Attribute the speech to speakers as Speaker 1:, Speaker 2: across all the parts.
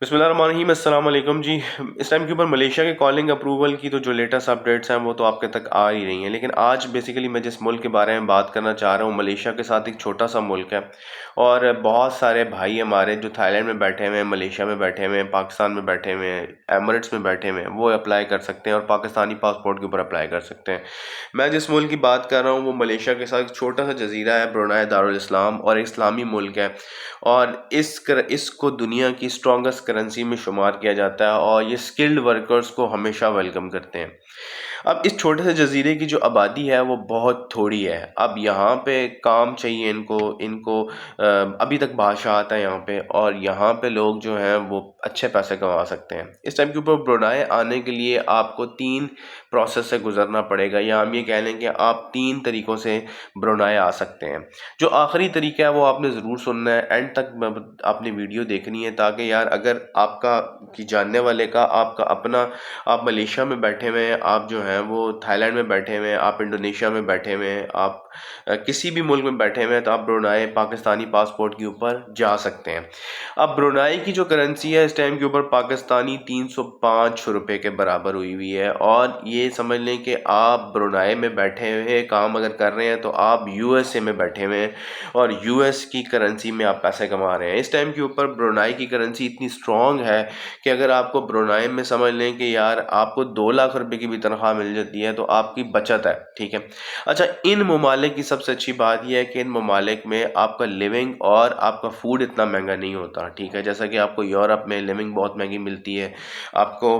Speaker 1: बिस्मिल्लाहिर्रहमानिर्रहीम अस्सलाम वालेकुम जी। इस टाइम के ऊपर मलेशिया के कॉलिंग अप्रूवल की तो जो लेटेस्ट अपडेट्स हैं वो तो आपके तक आ ही रही हैं, लेकिन आज बेसिकली मैं जिस मुल्क के बारे में बात करना चाह रहा हूँ, मलेशिया के साथ एक छोटा सा मुल्क है। और बहुत सारे भाई हमारे जो थाईलैंड में बैठे हुए हैं, मलेशिया में बैठे हुए हैं, पाकिस्तान में बैठे हुए हैं, एमिरेट्स में बैठे हुए हैं, वो अप्लाई कर सकते हैं और पाकिस्तानी पासपोर्ट के ऊपर अप्लाई कर सकते हैं। मैं जिस मुल्क की बात कर रहा हूँ वो मलेशिया के साथ एक छोटा सा जजीरा है, ब्रुनाई दारुल इस्लाम, और एक इस्लामी मुल्क है। और इसको दुनिया की स्ट्रॉन्गेस्ट करेंसी में शुमार किया जाता है और ये स्किल्ड वर्कर्स को हमेशा वेलकम करते हैं। अब इस छोटे से जजीरे की जो आबादी है वो बहुत थोड़ी है। अब यहाँ पे काम चाहिए इनको इनको अभी तक भाषा आता है यहाँ पे, और यहाँ पे लोग जो हैं वो अच्छे पैसे कमा सकते हैं। इस टाइम के ऊपर ब्रुनाई आने के लिए आपको 3 प्रोसेस से गुजरना पड़ेगा, या हम ये कह लें कि आप 3 तरीक़ों से ब्रुनाई आ सकते हैं। जो आखिरी तरीका है वो आपने ज़रूर सुनना है, एंड तक आपने वीडियो देखनी है, ताकि यार अगर आपका कि जानने वाले का आपका अपना, आप मलेशिया में बैठे हुए हैं, आप जो हैं वो थाईलैंड में बैठे हुए हैं, आप इंडोनेशिया में बैठे हुए हैं, आप किसी भी मुल्क में बैठे हुए हैं, तो आप ब्रुनाई पाकिस्तानी पासपोर्ट के ऊपर जा सकते हैं। अब ब्रुनाई की जो करेंसी है इस टाइम के ऊपर पाकिस्तानी 305 रुपये के बराबर हुई हुई है। और ये समझ लें कि आप ब्रुनाई में बैठे हुए काम अगर कर रहे हैं तो आप यूएसए में बैठे हुए हैं और यूएस की करेंसी में आप पैसे कमा रहे हैं। इस टाइम के ऊपर ब्रुनाई की करेंसी इतनी स्ट्रॉन्ग है कि अगर आपको ब्रुनाई में समझ लें कि यार आपको 2 लाख रुपए की भी तनख्वाह मिल जाती है तो आपकी बचत है, ठीक है। अच्छा, इन ममालिक की सबसे अच्छी बात यह है कि इन ममालिक में आपका लिविंग और आपका फूड इतना महंगा नहीं होता, ठीक है। जैसा कि आपको यूरोप में लिविंग बहुत महंगी मिलती है, आपको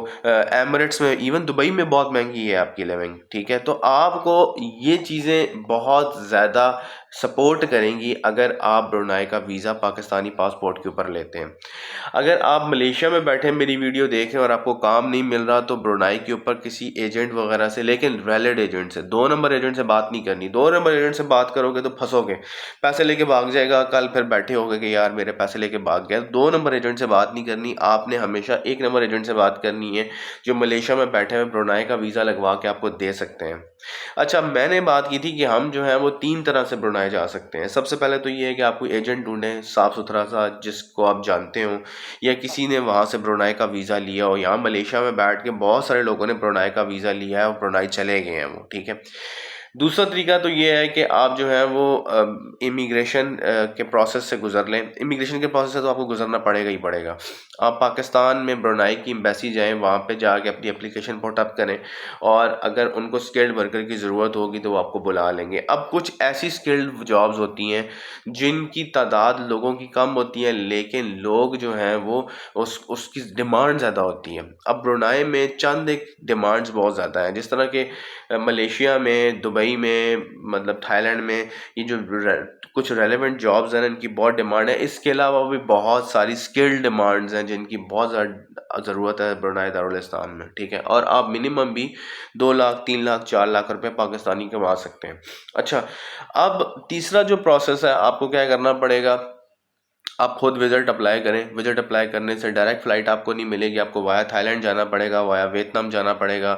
Speaker 1: एमिरेट्स में, इवन दुबई में बहुत महंगी है आपकी लिविंग, ठीक है। तो आपको ये चीज़ें बहुत ज़्यादा सपोर्ट करेंगी अगर आप ब्रुनाई का वीज़ा पाकिस्तानी पासपोर्ट के ऊपर लेते हैं। अगर आप मलेशिया में बैठे मेरी वीडियो देखें और आपको काम नहीं मिल रहा, तो ब्रुनाई के ऊपर किसी एजेंट वगैरह से, लेकिन वैलिड एजेंट से, 2 नंबर एजेंट से बात नहीं करनी। 2 नंबर एजेंट से बात करोगे तो फंसोगे, पैसे लेके भाग जाएगा, कल फिर बैठे होगे कि यार मेरे पैसे लेके भाग गया। 2 नंबर एजेंट से बात नहीं करनी, आपने हमेशा 1 नंबर एजेंट से बात करनी है, जो मलेशिया में बैठे हुए ब्रुनाई का वीज़ा लगवा के आपको दे सकते हैं। अच्छा, मैंने बात की थी कि हम जो है वो 3 तरह से ब्रुनाई जा सकते हैं। सबसे पहले तो ये है कि आप कोई एजेंट ढूंढें साफ़ सुथरा सा, जिसको आप जानते हो, या किसी ने वहाँ से ब्रुनाई का वीज़ा लिया हो। यहाँ मलेशिया में बैठ के बहुत सारे लोगों ने ब्रुनाई का वीज़ा लिया है और ब्रुनाई चले गए हैं वो, ठीक है। दूसरा तरीका तो ये है कि आप जो है वो इमिग्रेशन के प्रोसेस से गुजर लें। इमिग्रेशन के प्रोसेस से तो आपको गुजरना पड़ेगा ही पड़ेगा। आप पाकिस्तान में ब्रुनाई की एम्बेसी जाएँ, वहाँ पे जाके अपनी एप्लीकेशन पुट अप करें, और अगर उनको स्किल्ड वर्कर की ज़रूरत होगी तो वो आपको बुला लेंगे। अब कुछ ऐसी स्किल्ड जॉब्स होती हैं जिनकी तादाद लोगों की कम होती है, लेकिन लोग जो हैं वो उसकी डिमांड ज़्यादा होती है। अब ब्रुनाई में चंद एक डिमांड्स बहुत ज़्यादा हैं, जिस तरह के मलेशिया में, दुबई में, मतलब थाईलैंड में, ये जो कुछ रेलेवेंट जॉब्स हैं इनकी बहुत डिमांड है। इसके अलावा भी बहुत सारी स्किल्ड डिमांड्स हैं जिनकी बहुत ज़्यादा ज़रूरत है ब्रुनाई दारुल इस्लाम में, ठीक है। और आप मिनिमम भी 2 लाख, 3 लाख, 4 लाख रुपए पाकिस्तानी कमा सकते हैं। अच्छा, अब तीसरा जो प्रोसेस है, आपको क्या करना पड़ेगा, आप खुद विजिट अप्लाई करें। विजिट अप्लाई करने से डायरेक्ट फ़्लाइट आपको नहीं मिलेगी, आपको वाया थाईलैंड जाना पड़ेगा, वाया वियतनाम जाना पड़ेगा,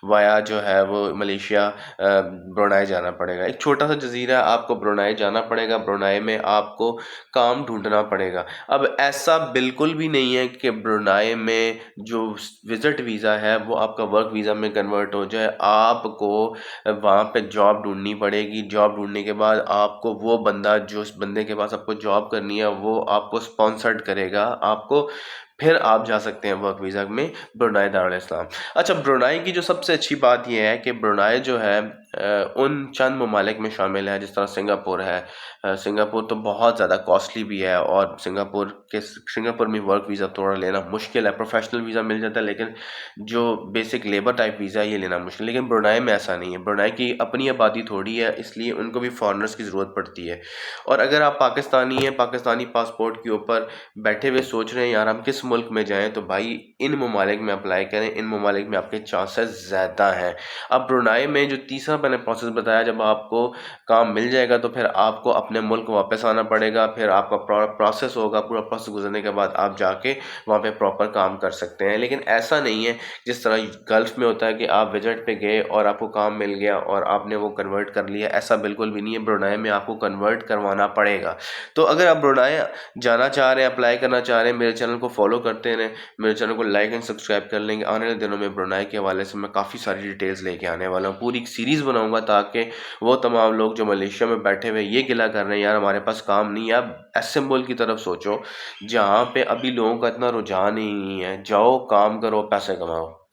Speaker 1: वाया जो है वो मलेशिया, ब्रुनाई जाना पड़ेगा। एक छोटा सा जजीरा है, आपको ब्रुनाई जाना पड़ेगा, ब्रुनाई में आपको काम ढूंढना पड़ेगा। अब ऐसा बिल्कुल भी नहीं है कि ब्रुनाई में जो विजिट वीज़ा है वो आपका वर्क वीज़ा में कन्वर्ट हो जाए। आपको वहाँ पे जॉब ढूंढनी पड़ेगी। जॉब ढूंढने के बाद आपको वो बंदा, जो उस बंदे के पास आपको जॉब करनी है, वो आपको स्पॉन्सर्ड करेगा आपको, फिर आप जा सकते हैं वर्क वीज़ा में ब्रुनाई दारुल इस्लाम। अच्छा, ब्रुनाई की जो सबसे अच्छी बात यह है कि ब्रुनाई जो है उन चंद ममालिक में शामिल है, जिस तरह सिंगापुर है। सिंगापुर तो बहुत ज़्यादा कॉस्टली भी है, और सिंगापुर में वर्क वीज़ा थोड़ा लेना मुश्किल है। प्रोफेशनल वीज़ा मिल जाता है, लेकिन जो बेसिक लेबर टाइप वीज़ा ये लेना मुश्किल। लेकिन ब्रुनाई में ऐसा नहीं है। ब्रुनाई की अपनी आबादी थोड़ी है, इसलिए उनको भी फॉरेनर्स की ज़रूरत पड़ती है। और अगर आप पाकिस्तानी हैं, पाकिस्तानी पासपोर्ट के ऊपर बैठे हुए सोच रहे हैं यार हम किस मुल्क में जाएं, तो भाई इन ममालिक में अप्लाई करें। इन ममालिक में आपके चांसेस ज़्यादा हैं। अब ब्रुनाई में जो तीसरा मैंने प्रोसेस बताया, जब आपको काम मिल जाएगा तो फिर आपको अपने मुल्क वापस आना पड़ेगा, फिर आपका प्रोसेस होगा, पूरा प्रोसेस गुजरने के बाद आप जाके वहाँ पे प्रॉपर काम कर सकते हैं। लेकिन ऐसा नहीं है जिस तरह गल्फ़ में होता है कि आप विजिट पे गए और आपको काम मिल गया और आपने वो कन्वर्ट कर लिया, ऐसा बिल्कुल भी नहीं है। ब्रुनाई में आपको कन्वर्ट करवाना पड़ेगा। तो अगर आप ब्रुनाई जाना चाह रहे हैं, अप्लाई करना चाह रहे हैं, मेरे चैनल को फॉलो करते रहें, मेरे चैनल को लाइक एंड सब्सक्राइब कर लेंगे। आने वाले दिनों में ब्रुनाई के हवाले से मैं काफ़ी सारी डिटेल्स लेके आने वाला हूँ, पूरी एक सीरीज़ बनाऊंगा ताकि वो तमाम लोग जो मलेशिया में बैठे हुए ये गिला कर रहे हैं यार हमारे पास काम नहीं है, आप ऐसे मुल्क की तरफ सोचो जहाँ पे अभी लोगों का इतना रुझान ही नहीं है, जाओ काम करो पैसे कमाओ।